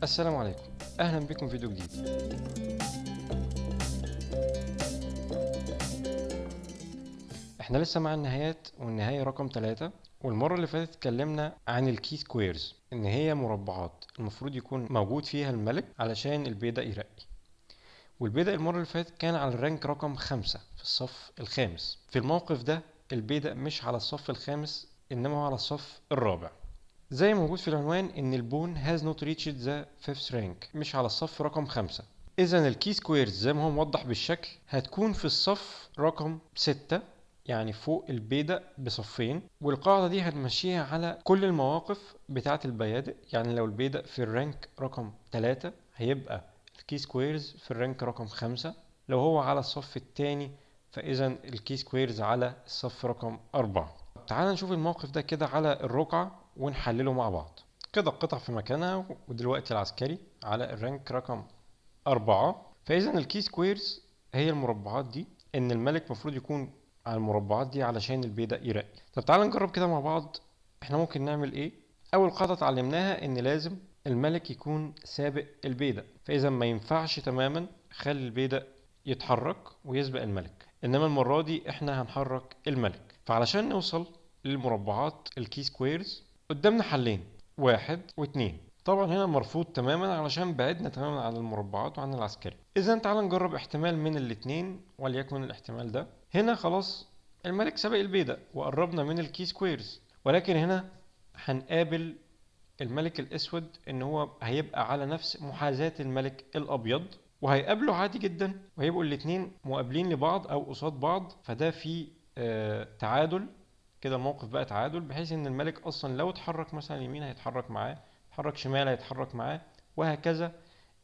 السلام عليكم، أهلا بكم في فيديو جديد. احنا لسه مع النهايات والنهاية رقم 3. والمرة اللي فاتت اتكلمنا عن الكي سكويرز، ان هي مربعات المفروض يكون موجود فيها الملك علشان البيدق يرقي. والبيدق المرة اللي فاتت كان على الرانك رقم 5 في الصف الخامس. في الموقف ده البيدق مش على الصف الخامس انما على الصف الرابع، زي ما موجود في العنوان ان البون has not reached the fifth rank، مش على الصف رقم 5. اذا الكي سكويرز زي ما هو موضح بالشكل هتكون في الصف رقم 6، يعني فوق البيدق بصفين. والقاعدة دي هنمشيها على كل المواقف بتاعة البيادق، يعني لو البيدق في الرانك رقم 3 هيبقى الكي سكويرز في الرانك رقم 5. لو هو على الصف التاني فإذا الكي سكويرز على الصف رقم 4. تعال نشوف الموقف ده كده على الرقعة ونحلله مع بعض. كده القطع في مكانها، ودلوقتي العسكري على الرانك رقم 4. فإذا الكي سكويرز هي المربعات دي، إن الملك المفروض يكون على المربعات دي علشان البيدق يرقي. طب تعال نجرب كده مع بعض احنا ممكن نعمل ايه. أول قاعدة اتعلمناها إن لازم الملك يكون سابق البيدق، فإذا ما ينفعش تماما خلي البيدق يتحرك ويسبق الملك، إنما المرة دي احنا هنحرك الملك. فعلشان نوصل للمربعات الكي سكويرز قدامنا حلين، 1 و2. طبعا هنا مرفوض تماما علشان بعدنا تماما عن المربعات وعن العسكري. اذا تعال نجرب احتمال من الاتنين، وليكن الاحتمال ده. هنا خلاص الملك سبق البيدق وقربنا من الكي سكويرز، ولكن هنا هنقابل الملك الاسود ان هو هيبقى على نفس محاذاة الملك الابيض، وهيقابله عادي جدا، وهيبقوا الاتنين مقابلين لبعض او قصاد بعض. فده في تعادل كده، الموقف بقى تعادل، بحيث ان الملك اصلا لو اتحرك مثلا يمين هيتحرك معاه، اتحرك شمال هيتحرك معاه، وهكذا.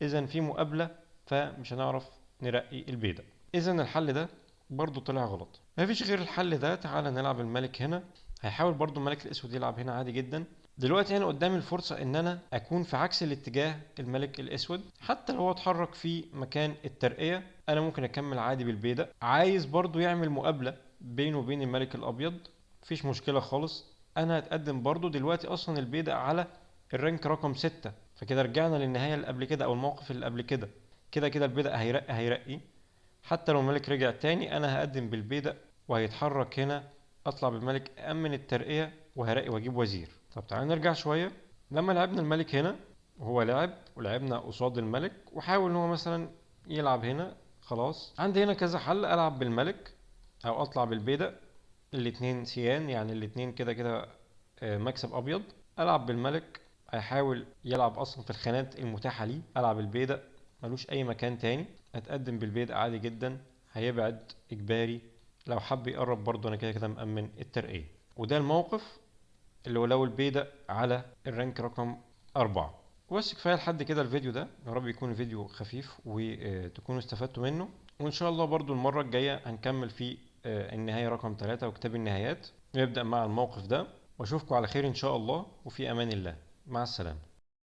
اذا في مقابلة، فمش هنعرف نرقي البيدق. اذا الحل ده برضو طلع غلط. مفيش غير الحل ده. تعالى نلعب الملك هنا. هيحاول برضو الملك الاسود يلعب هنا عادي جدا. دلوقتي انا قدامي الفرصة ان انا اكون في عكس الاتجاه الملك الاسود، حتى لو هو اتحرك في مكان الترقية انا ممكن اكمل عادي بالبيدق. عايز برضو يعمل مقابلة بينه وبين الملك الابيض، مفيش مشكلة خالص. انا هتقدم برضو. دلوقتي اصلا البيدق على الرانك رقم 6، فكده رجعنا للنهاية اللي قبل كده او الموقف اللي قبل كده. كده كده البيدق هيرقي. حتى لو الملك رجع تاني انا هقدم بالبيدق وهيتحرك هنا، اطلع بالملك امن الترقية وهرقي واجيب وزير. طب تعالى نرجع شوية. لما لعبنا الملك هنا وهو لعب ولعبنا قصاد الملك وحاول ان هو مثلا يلعب هنا، خلاص عندي هنا كذا حل. العب بالملك او اطلع بالبيدق، الاتنين سيان، يعني الاتنين كده كده مكسب ابيض. العب بالملك، هيحاول يلعب اصلا في الخانات المتاحة ليه. العب البيدق، ملوش اي مكان تاني. اتقدم بالبيدق عادي جدا، هيبعد اجباري. لو حب يقرب برضه انا كده كده مأمن الترقية. وده الموقف اللي هو لو البيدق على الرانك رقم 4. وبس كفاية لحد كده الفيديو ده. يا رب يكون الفيديو خفيف وتكونوا استفدتوا منه. وإن شاء الله برضو المرة الجاية هنكمل في النهاية رقم 3 وكتاب النهايات، نبدأ مع الموقف ده. وأشوفكم على خير إن شاء الله، وفي أمان الله. مع السلامة.